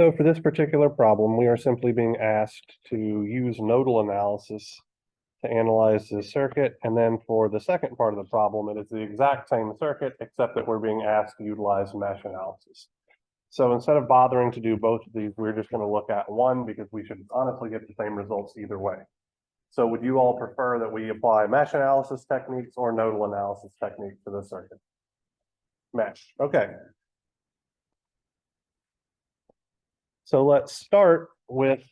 So for this particular problem, we are simply being asked to use nodal analysis to analyze the circuit. And then for the second part of the problem, it is the exact same circuit, except that we're being asked to utilize mesh analysis. So instead of bothering to do both of these, we're just going to look at one because we should honestly get the same results either way. So would you all prefer that we apply mesh analysis techniques or nodal analysis techniques for this circuit? Mesh, okay. So let's start with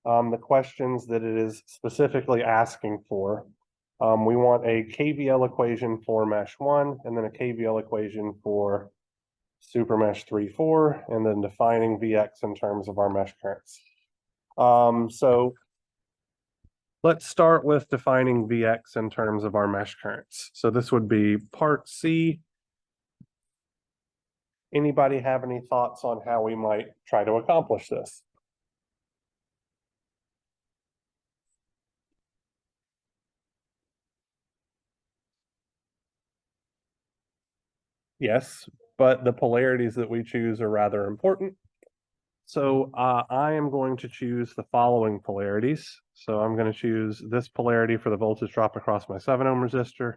the questions that it is specifically asking for. We want a KVL equation for mesh 1, and then a KVL equation for super mesh 3, 4, and then defining Vx in terms of our mesh currents. So let's start with defining Vx in terms of our mesh currents. So this would be part C. Anybody have any thoughts on how we might try to accomplish this? Yes, but the polarities that we choose are rather important. So I am going to choose the following polarities. So I'm going to choose this polarity for the voltage drop across my 7 ohm resistor,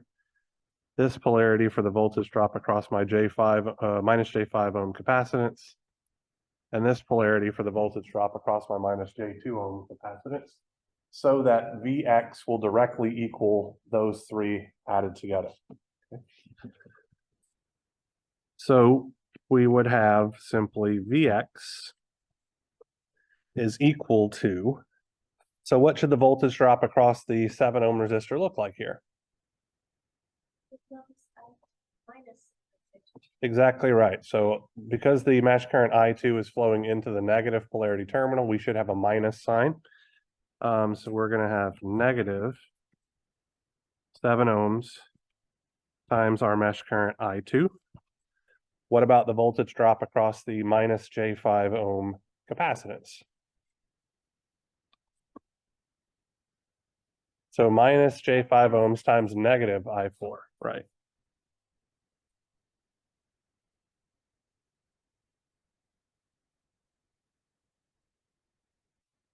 this polarity for the voltage drop across my minus J5 ohm capacitance, and this polarity for the voltage drop across my minus J2 ohm capacitance, so that Vx will directly equal those three added together. Okay. So we would have simply Vx is equal to, so what should the voltage drop across the 7 ohm resistor look like here? Exactly right. So because the mesh current I2 is flowing into the negative polarity terminal, we should have a minus sign. So we're going to have negative 7 ohms times our mesh current I2. What about the voltage drop across the minus J5 ohm capacitance? So minus J5 ohms times negative I4, right?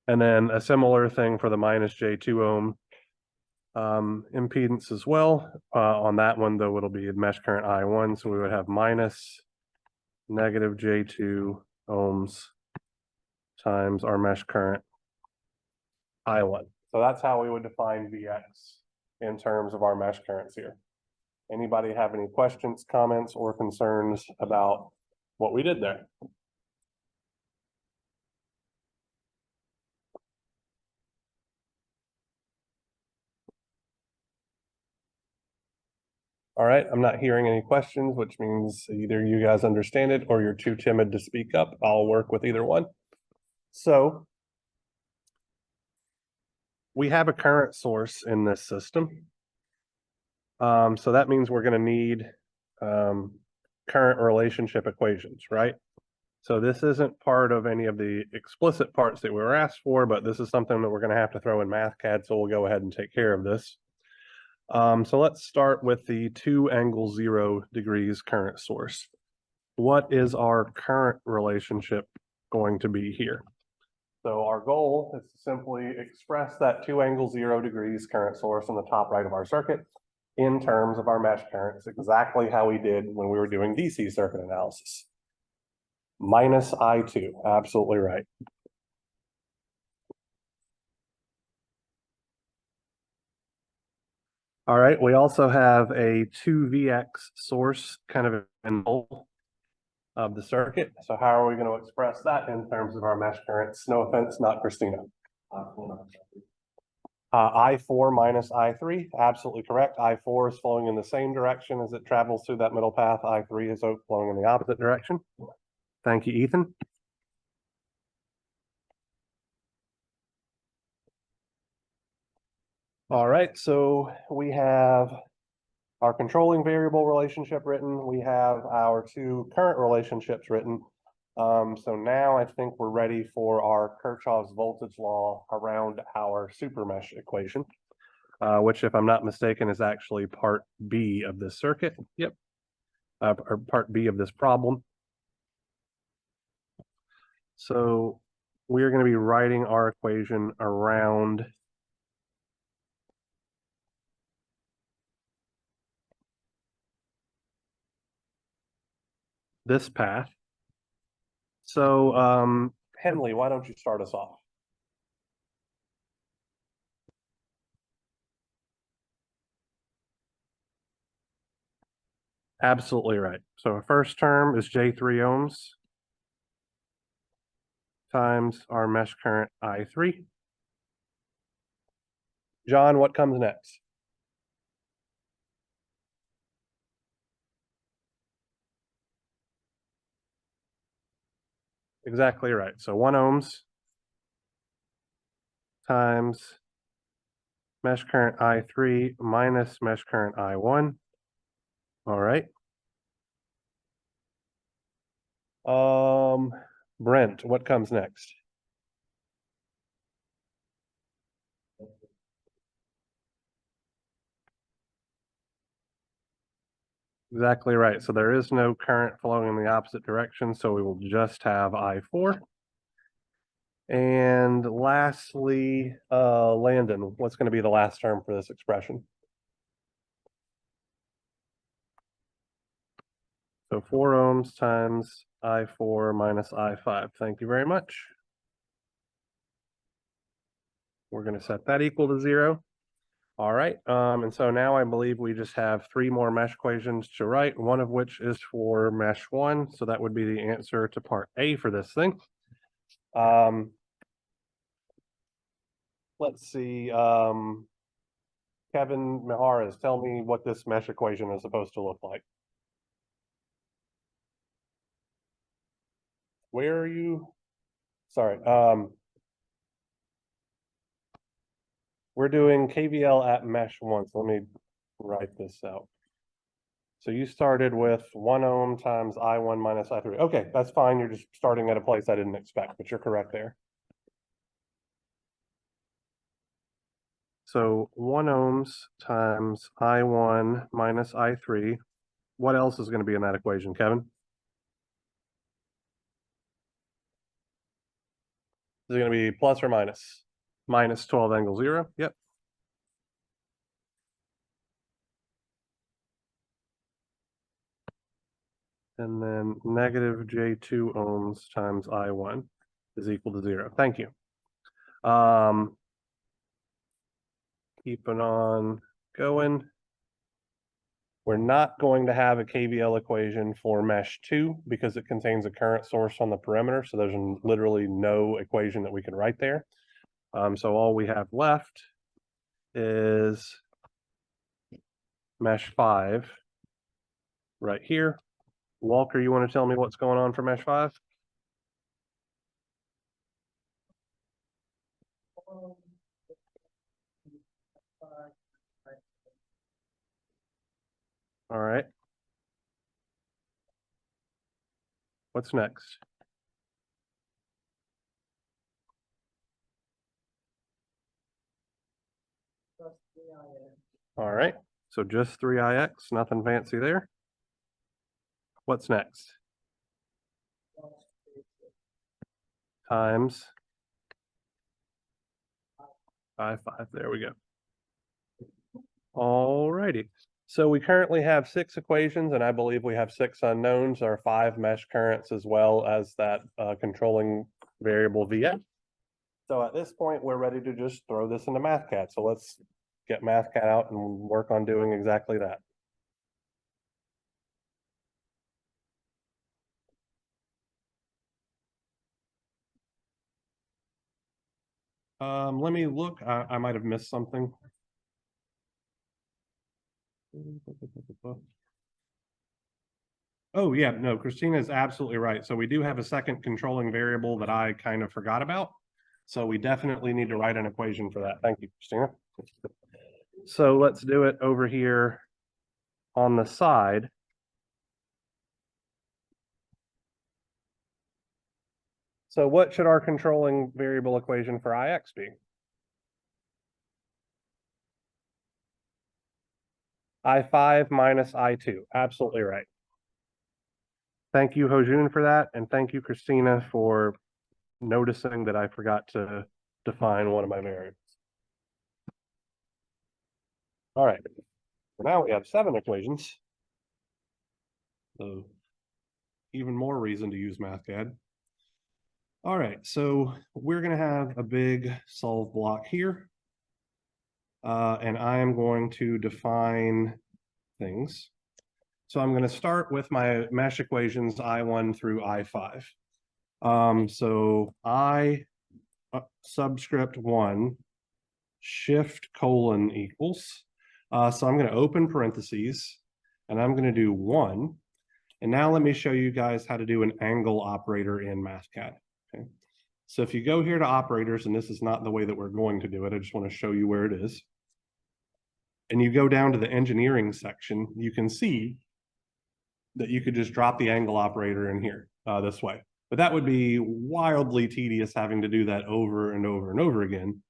And then a similar thing for the minus J2 ohm impedance as well. On that one, though, it'll be mesh current I1, so we would have minus negative J2 ohms times our mesh current I1. So that's how we would define Vx in terms of our mesh currents here. Anybody have any questions, comments, or concerns about what we did there? All right, I'm not hearing any questions, which means either you guys understand it or you're too timid to speak up. I'll work with either one. So we have a current source in this system. So that means we're going to need current relationship equations, right? So this isn't part of any of the explicit parts that we were asked for, but this is something that we're going to have to throw in MathCAD, so we'll go ahead and take care of this. So let's start with the 2 angle 0 degrees current source. What is our current relationship going to be here? So our goal is to simply express that 2 angle 0 degrees current source on the top right of our circuit in terms of our mesh currents, exactly how we did when we were doing DC circuit analysis. Minus I2, absolutely right. All right, we also have a 2Vx source kind of in the middle of the circuit. So how are we going to express that in terms of our mesh currents? No offense, not Christina. I4 minus I3, absolutely correct. I4 is flowing in the same direction as it travels through that middle path. I3 is flowing in the opposite direction. Thank you, Ethan. All right, so we have our controlling variable relationship written. We have our 2 current relationships written. So now I think we're ready for our Kirchhoff's voltage law around our super mesh equation, which, if I'm not mistaken, is actually part B of this circuit. Yep, or part B of this problem. So we are going to be writing our equation around this path. So Henley, why don't you start us off? Absolutely right. So our first term is J3 ohms times our mesh current I3. John, what comes next? Exactly right. So 1 ohms times mesh current I3 minus mesh current I1. All right. Brent, what comes next? Exactly right. So there is no current flowing in the opposite direction, so we will just have I4. And lastly, Landon, what's going to be the last term for this expression? So 4 ohms times I4 minus I5. Thank you very much. We're going to set that equal to 0. All right, and so now I believe we just have 3 more mesh equations to write, one of which is for mesh 1, so that would be the answer to part A for this thing. Let's see, Kevin Miharas, tell me what this mesh equation is supposed to look like. Where are you? Sorry, we're doing KVL at mesh 1, so let me write this out. So you started with 1 ohm times I1 minus I3. Okay, that's fine. You're just starting at a place I didn't expect, but you're correct there. So 1 ohms times I1 minus I3. What else is going to be in that equation, Kevin? Is it going to be plus or minus? Minus 12 angle 0. Yep. And then negative J2 ohms times I1 is equal to 0. Thank you. Keeping on going. We're not going to have a KVL equation for mesh 2 because it contains a current source on the perimeter. So there's literally no equation that we can write there. So all we have left is mesh 5 right here. Walker, you want to tell me what's going on for mesh 5? All right. What's next? All right. So just 3ix, nothing fancy there. What's next? Times I5. There we go. All righty. So we currently have 6 equations, and I believe we have 6 unknowns, or 5 mesh currents, as well as that controlling variable Vx. So at this point, we're ready to just throw this into MathCAD. So let's get MathCAD out and work on doing exactly that. Let me look. I might have missed something. Oh yeah, no, Christina is absolutely right. So we do have a second controlling variable that I kind of forgot about. So we definitely need to write an equation for that. Thank you, Christina. So let's do it over here on the side. So what should our controlling variable equation for Ix be? I5 minus I2. Absolutely right. Thank you, Hojun, for that. And thank you, Christina, for noticing that I forgot to define one of my variables. All right, so now we have 7 equations. So even more reason to use MathCAD. All right, so we're gonna have a big solve block here. And I am going to define things. So I'm going to start with my mesh equations I1 through I5. So I subscript 1 shift colon equals. So I'm going to open parentheses and I'm going to do 1. And now let me show you guys how to do an angle operator in MathCAD. Okay. So if you go here to operators, and this is not the way that we're going to do it, I just want to show you where it is. And you go down to the engineering section, you can see that you could just drop the angle operator in here this way. But that would be wildly tedious having to do that over and over and over again.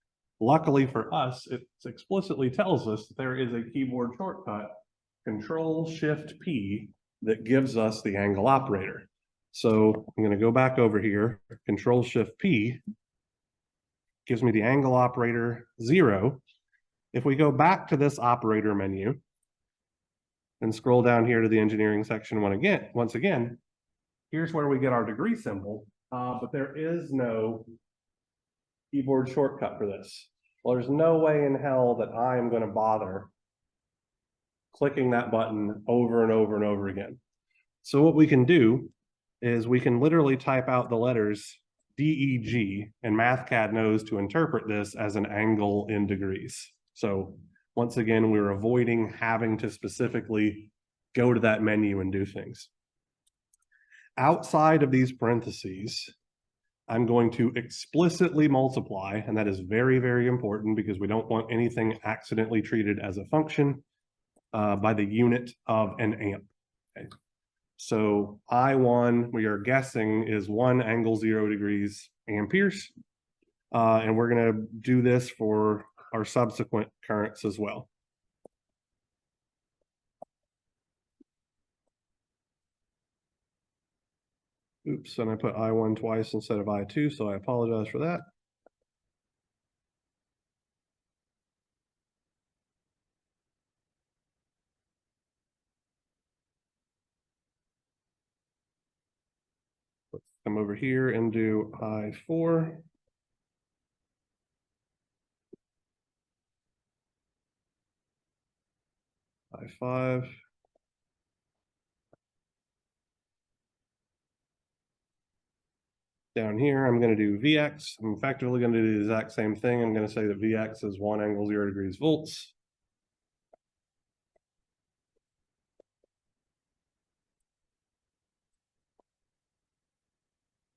Luckily for us, it explicitly tells us that there is a keyboard shortcut, Control-Shift-P, that gives us the angle operator. So I'm going to go back over here, Control-Shift-P gives me the angle operator 0. If we go back to this operator menu and scroll down here to the engineering section once again, here's where we get our degree symbol, but there is no keyboard shortcut for this. Well, there's no way in hell that I am going to bother clicking that button over and over and over again. So what we can do is we can literally type out the letters DEG, and MathCAD knows to interpret this as an angle in degrees. So once again, we're avoiding having to specifically go to that menu and do things. Outside of these parentheses, I'm going to explicitly multiply, and that is very, very important because we don't want anything accidentally treated as a function by the unit of an amp. Okay. So I1, we are guessing, is 1 angle 0 degrees amperes. And we're going to do this for our subsequent currents as well. Oops, and I put I1 twice instead of I2, so I apologize for that. Let's come over here and do I4. I5. Down here, I'm going to do Vx. I'm effectively going to do the exact same thing. I'm going to say that Vx is 1 angle 0 degrees volts.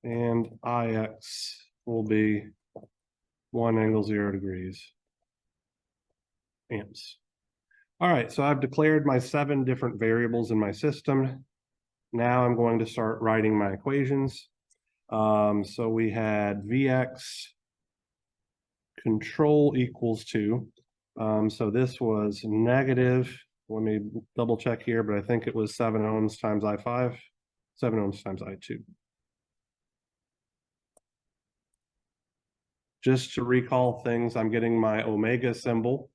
And Ix will be 1 angle 0 degrees amps. All right, so I've declared my 7 different variables in my system. Now I'm going to start writing my equations. So we had Vx control equals 2. So this was negative, let me double check here, but I think it was 7 ohms times I5, 7 ohms times I2. Just to recall things, I'm getting my omega symbol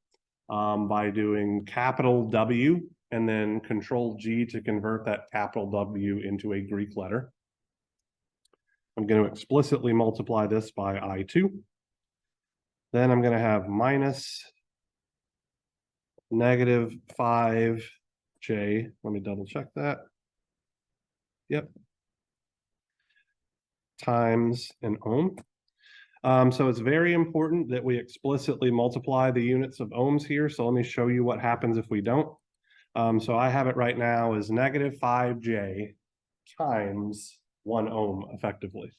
by doing capital W and then Control G to convert that capital W into a Greek letter. I'm going to explicitly multiply this by I2. Then I'm going to have minus negative 5J. Let me double check that. Yep. Times an ohm. So it's very important that we explicitly multiply the units of ohms here. So let me show you what happens if we don't. So I have it right now as negative 5J times 1 ohm effectively.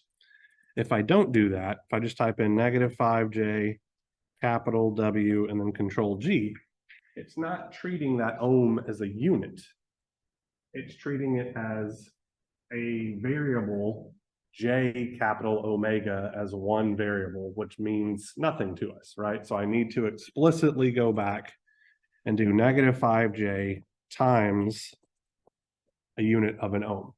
If I don't do that, if I just type in negative 5J, capital W, and then Control G, it's not treating that ohm as a unit. It's treating it as a variable, J capital omega, as 1 variable, which means nothing to us, right? So I need to explicitly go back and do negative 5J times a unit of an ohm.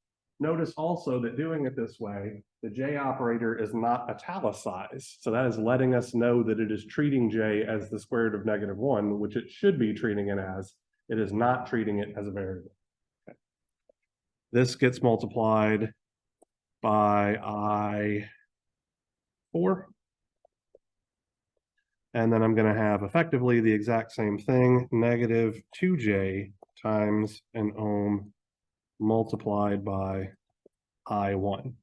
Notice also that doing it this way, the J operator is not italicized. So that is letting us know that it is treating J as the square root of -1, which it should be treating it as. It is not treating it as a variable. Okay. This gets multiplied by I4. And then I'm going to have effectively the exact same thing, -2J times an ohm multiplied by I1.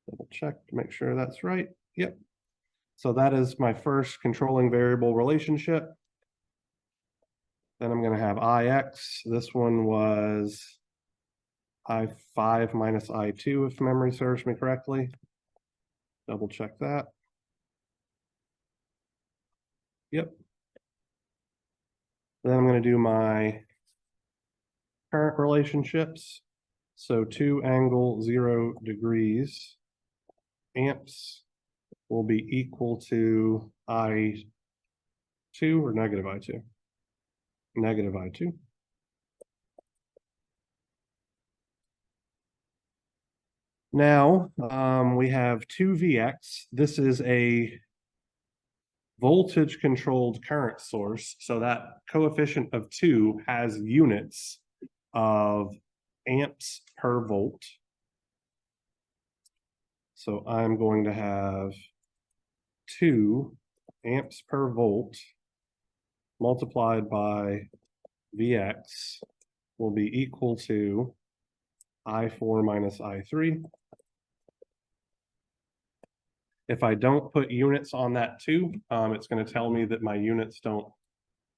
Double check to make sure that's right. Yep. So that is my first controlling variable relationship. Then I'm going to have IX. This one was I5 minus I2, if memory serves me correctly. Double check that. Yep. Then I'm going to do my current relationships. So 2 angle 0 degrees amps will be equal to I2 or negative I2? Negative I2. Now we have 2 Vx. This is a voltage controlled current source. So that coefficient of 2 has units of amps per volt. So I'm going to have 2 amps per volt multiplied by Vx will be equal to I4 minus I3. If I don't put units on that 2, it's going to tell me that my units don't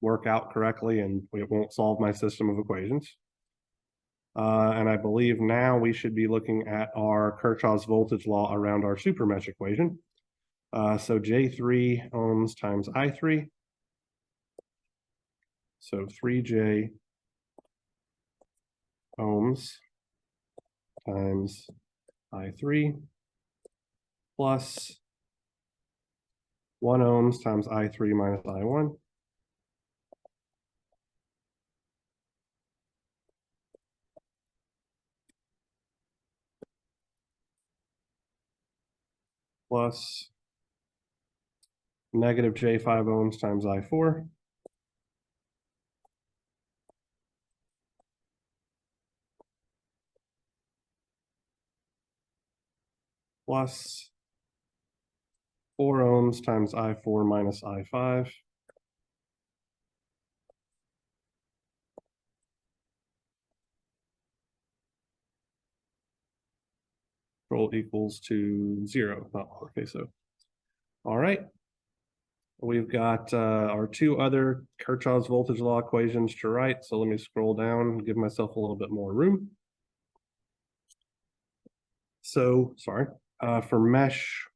work out correctly and it won't solve my system of equations. And I believe now we should be looking at our Kirchhoff's voltage law around our supermesh equation. So J3 ohms times I3. So 3J ohms times I3 plus 1 ohms times I3 minus I1. Plus negative J5 ohms times I4. Plus 4 ohms times I4 minus I5. Control equals to 0, not lowercase o. All right. We've got our 2 other Kirchhoff's voltage law equations to write. So let me scroll down and give myself a little bit more room. So, sorry, for mesh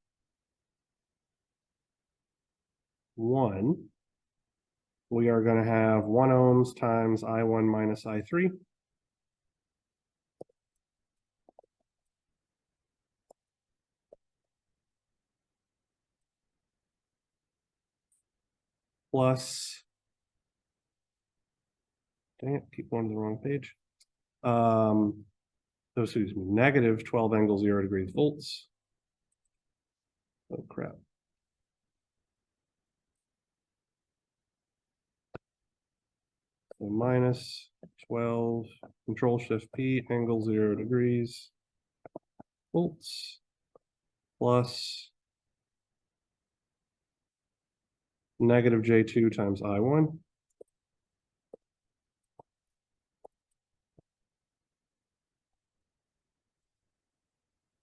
1, we are going to have 1 ohms times I1 minus I3. Plus, dang it, keep going to the wrong page. Excuse me, negative 12 angle 0 degrees volts. Oh crap. So minus 12, control shift P, angle 0 degrees volts, plus negative J2 times I1.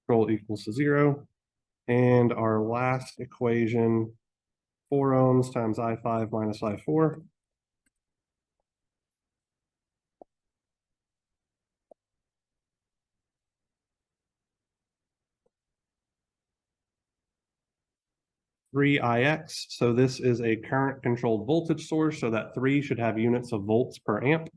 Control equals to 0. And our last equation, 4 ohms times I5 minus I4. Three IX, so this is a current controlled voltage source, so that 3 should have units of volts per amp.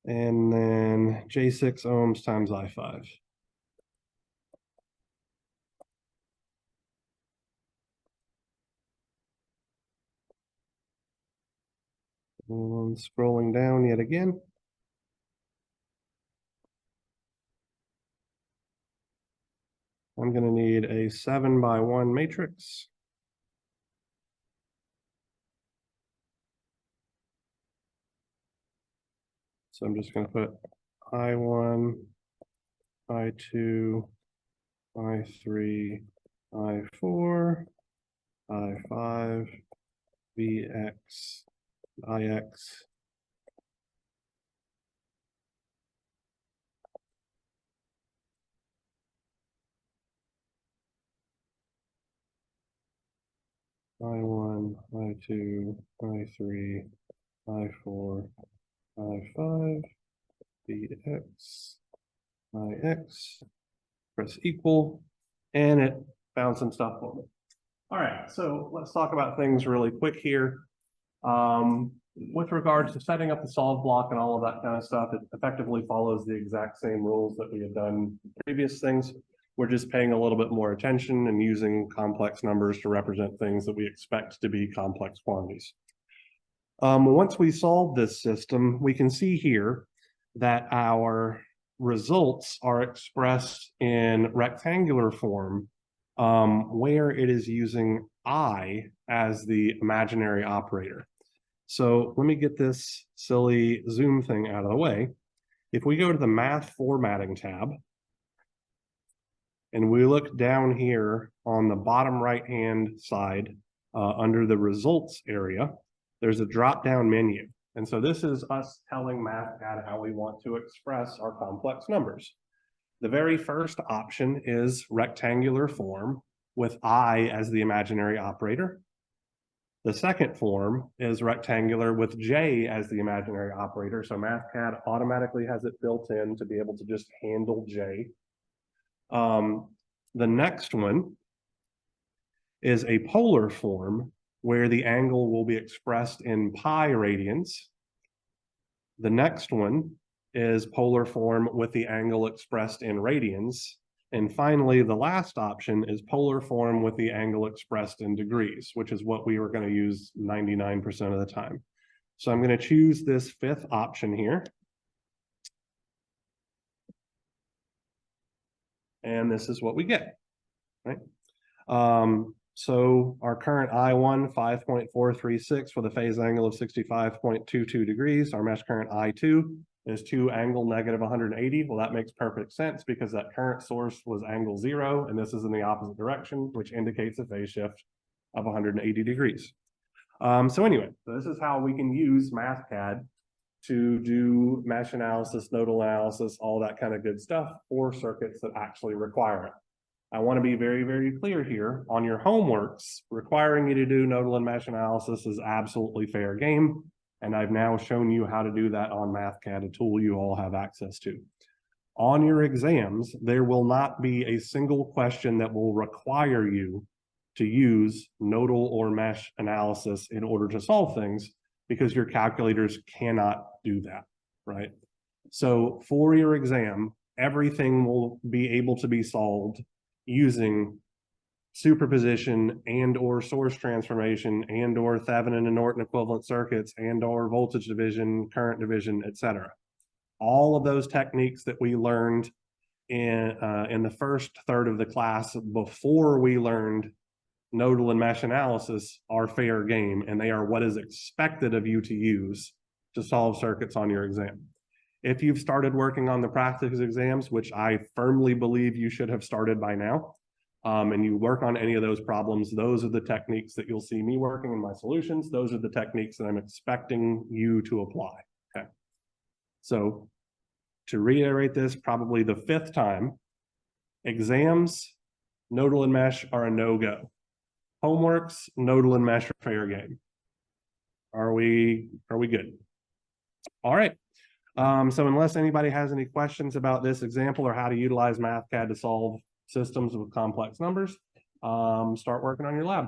And then J6 ohms times I5. And scrolling down yet again. I'm going to need a 7x1 matrix. So I'm just going to put I1, I2, I3, I4, I5, VX, IX. I1, I2, I3, I4, I5, VX, IX, press equal, and it found some stuff for me. All right, so let's talk about things really quick here. With regards to setting up the solve block and all of that kind of stuff, it effectively follows the exact same rules that we had done previous things. We're just paying a little bit more attention and using complex numbers to represent things that we expect to be complex quantities. Once we solve this system, we can see here that our results are expressed in rectangular form, where it is using I as the imaginary operator. So let me get this silly Zoom thing out of the way. If we go to the math formatting tab, and we look down here on the bottom right-hand side under the results area, there's a drop-down menu. And so this is us telling MathCAD how we want to express our complex numbers. The very first option is rectangular form with I as the imaginary operator. The second form is rectangular with J as the imaginary operator. So MathCAD automatically has it built in to be able to just handle J. The next one is a polar form where the angle will be expressed in pi radians. The next one is polar form with the angle expressed in radians. And finally, the last option is polar form with the angle expressed in degrees, which is what we were going to use 99% of the time. So I'm going to choose this fifth option here. And this is what we get, right? So our current I1, 5.436 with a phase angle of 65.22 degrees. Our mesh current I2 is 2 angle negative 180. Well, that makes perfect sense because that current source was angle 0, and this is in the opposite direction, which indicates a phase shift of 180 degrees. So anyway, this is how we can use MathCAD to do mesh analysis, nodal analysis, all that kind of good stuff for circuits that actually require it. I want to be very, very clear here on your homeworks. Requiring you to do nodal and mesh analysis is absolutely fair game. And I've now shown you how to do that on MathCAD, a tool you all have access to. On your exams, there will not be a single question that will require you to use nodal or mesh analysis in order to solve things, because your calculators cannot do that, right? So for your exam, everything will be able to be solved using superposition and or source transformation and or Thevenin and Norton equivalent circuits and or voltage division, current division, etc. All of those techniques that we learned in the first third of the class before we learned nodal and mesh analysis are fair game, and they are what is expected of you to use to solve circuits on your exam. If you've started working on the practice exams, which I firmly believe you should have started by now, and you work on any of those problems, those are the techniques that you'll see me working in my solutions. Those are the techniques that I'm expecting you to apply, okay? So to reiterate this probably the 5th time, exams, nodal and mesh are a no-go. Homeworks, nodal and mesh are fair game. Are we good? All right. So unless anybody has any questions about this example or how to utilize MathCAD to solve systems with complex numbers, start working on your lab.